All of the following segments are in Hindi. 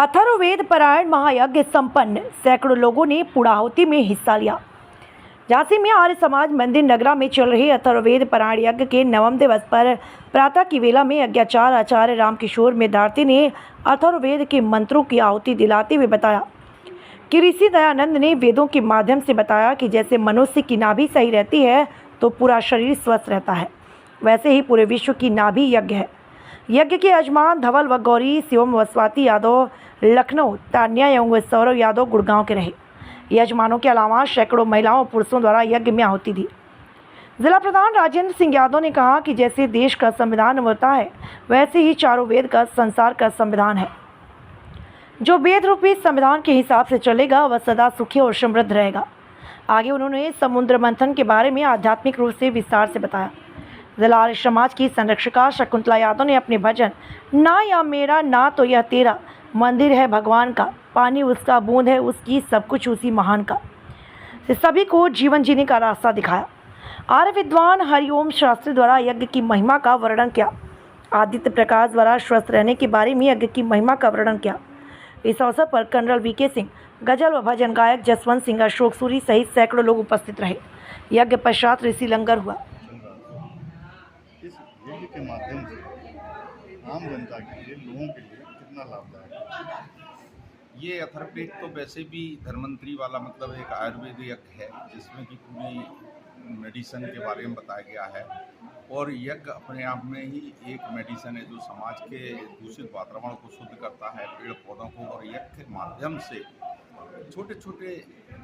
अथर्ववेद पारायण महायज्ञ संपन्न, सैकड़ों लोगों ने पूर्णाहुति में हिस्सा लिया। झांसी में आर्य समाज मंदिर नगरा में चल रहे अथर्ववेद पारायण यज्ञ के नवम दिवस पर प्रातः की वेला में यज्ञाचार्य आचार्य रामकिशोर मेदार्ती ने अथर्ववेद के मंत्रों की आहुति दिलाते हुए बताया कि ऋषि दयानंद ने वेदों के माध्यम से बताया कि जैसे मनुष्य की नाभि सही रहती है तो पूरा शरीर स्वस्थ रहता है, वैसे ही पूरे विश्व की नाभि यज्ञ है। यज्ञ के यजमान धवल व गौरी शिवम व स्वाति यादव लखनऊ, तान्या एवं सौरभ यादव गुड़गांव के रहे। यजमानों के अलावा सैकड़ों महिलाओं और पुरुषों द्वारा यज्ञ में आहुति दी। जिला प्रधान राजेंद्र सिंह यादव ने कहा कि जैसे देश का संविधान होता है, वैसे ही चारों वेद का संसार का संविधान है। जो वेद रूपी संविधान के हिसाब से चलेगा वह सदा सुखी और समृद्ध रहेगा। आगे उन्होंने समुद्र मंथन के बारे में आध्यात्मिक रूप से विस्तार से बताया। जिला आर्य समाज की संरक्षिका शकुंतला यादव ने अपने भजन ना या मेरा ना तो यह तेरा, मंदिर है भगवान का, पानी उसका, बूंद है उसकी, सब कुछ उसी महान का, से सभी को जीवन जीने का रास्ता दिखाया। आर्य विद्वान हरिओम शास्त्री द्वारा यज्ञ की महिमा का वर्णन किया। आदित्य प्रकाश द्वारा स्वस्थ रहने के बारे में यज्ञ की महिमा का वर्णन किया। इस अवसर पर कर्नल वीके सिंह, गजल व भजन गायक जसवंत सिंह, अशोक सूरी सहित सैकड़ों लोग उपस्थित रहे। यज्ञ पश्चात ऋषि लंगर हुआ। इस यज्ञ के माध्यम से आम जनता के लिए, लोगों के लिए कितना लाभदायक है? ये अथर्ववेद तो वैसे भी धन्वंतरी वाला मतलब एक आयुर्वेद यज्ञ है, जिसमें कि पूरी मेडिसिन के बारे में बताया गया है। और यज्ञ अपने आप में ही एक मेडिसिन है जो समाज के दूषित वातावरण को शुद्ध करता है, पेड़ पौधों को। और यज्ञ के माध्यम से छोटे छोटे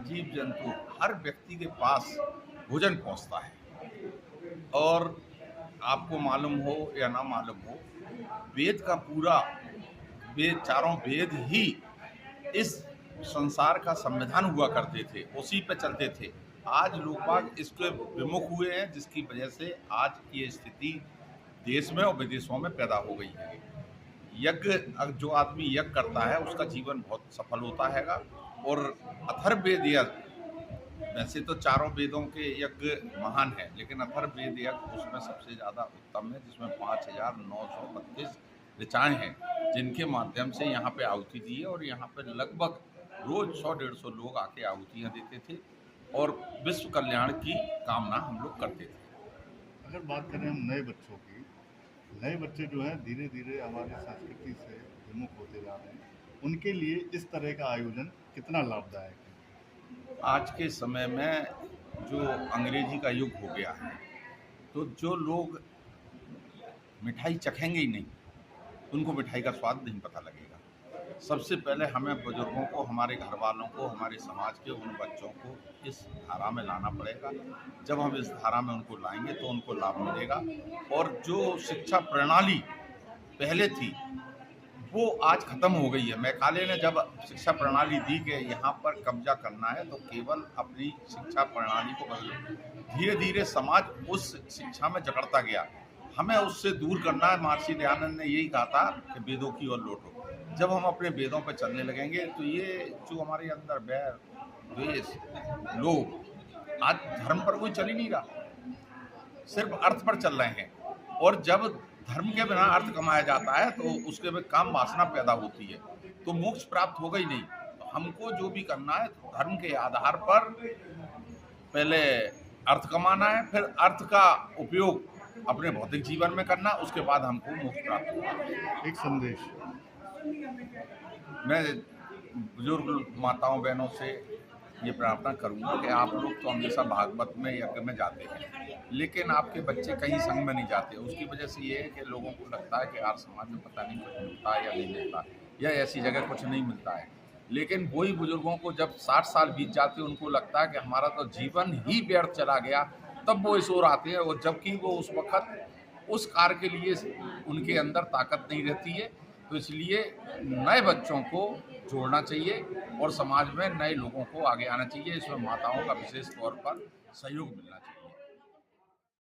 जीव जंतु, हर व्यक्ति के पास भोजन पहुंचता है। और आपको मालूम हो या ना मालूम हो, वेद का पूरा चारों वेद ही इस संसार का संविधान हुआ करते थे, उसी पे चलते थे। आज लोग बाग इसके विमुख हुए हैं, जिसकी वजह से आज की स्थिति देश में और विदेशों में पैदा हो गई है। यज्ञ, जो आदमी यज्ञ करता है उसका जीवन बहुत सफल होता है। और अथर्ववेद यज्ञ, वैसे तो चारों वेदों के यज्ञ महान है, लेकिन अथर्ववेद यज्ञ उसमें सबसे ज़्यादा उत्तम है, जिसमें 5932 ऋचाएँ हैं, जिनके माध्यम से यहाँ पे आहुति दी है। और यहाँ पे लगभग रोज 100-150 लोग आके आहुतियाँ देते थे और विश्व कल्याण की कामना हम लोग करते थे। अगर बात करें हम नए बच्चों की, नए बच्चे जो हैं धीरे धीरे हमारी संस्कृति से विमुख होते जा रहे हैं, उनके लिए इस तरह का आयोजन कितना लाभदायक है? आज के समय में जो अंग्रेजी का युग हो गया है, तो जो लोग मिठाई चखेंगे ही नहीं, उनको मिठाई का स्वाद नहीं पता लगेगा। सबसे पहले हमें बुजुर्गों को, हमारे घर वालों को, हमारे समाज के उन बच्चों को इस धारा में लाना पड़ेगा। जब हम इस धारा में उनको लाएंगे तो उनको लाभ मिलेगा। और जो शिक्षा प्रणाली पहले थी वो आज खत्म हो गई है। मैकाले ने जब शिक्षा प्रणाली दी कि यहाँ पर कब्जा करना है, तो केवल अपनी शिक्षा प्रणाली को बदलो। धीरे धीरे समाज उस शिक्षा में जकड़ता गया, हमें उससे दूर करना है। महर्षि दयानंद ने यही कहा था कि वेदों की ओर लौटो। जब हम अपने वेदों पर चलने लगेंगे तो ये जो हमारे अंदर बैर, द्वेष, लोभ, आज धर्म पर कोई चल ही नहीं रहा, सिर्फ अर्थ पर चल रहे हैं। और जब धर्म के बिना अर्थ कमाया जाता है तो उसके में काम वासना पैदा होती है, तो मोक्ष प्राप्त होगा ही नहीं। तो हमको जो भी करना है धर्म के आधार पर पहले अर्थ कमाना है, फिर अर्थ का उपयोग अपने भौतिक जीवन में करना, उसके बाद हमको मोक्ष प्राप्त होगा। एक संदेश मैं बुजुर्ग माताओं बहनों से ये प्रार्थना करूंगा कि आप लोग तो हमेशा भागवत में यज्ञ में जाते हैं, लेकिन आपके बच्चे कहीं संग में नहीं जाते। उसकी वजह से ये है कि लोगों को लगता है कि आर्य समाज में पता नहीं कुछ मिलता है या नहीं मिलता, या ऐसी जगह कुछ नहीं मिलता है। लेकिन वही बुजुर्गों को जब 60 साल बीत जाते हैं, उनको लगता है कि हमारा तो जीवन ही व्यर्थ चला गया, तब वो इस ओर आते हैं। और जबकि वो उस वक्त उस कार्य के लिए उनके अंदर ताकत नहीं रहती है। तो इसलिए नए बच्चों को जोड़ना चाहिए और समाज में नए लोगों को आगे आना चाहिए। इसमें माताओं का विशेष तौर पर सहयोग मिलना चाहिए।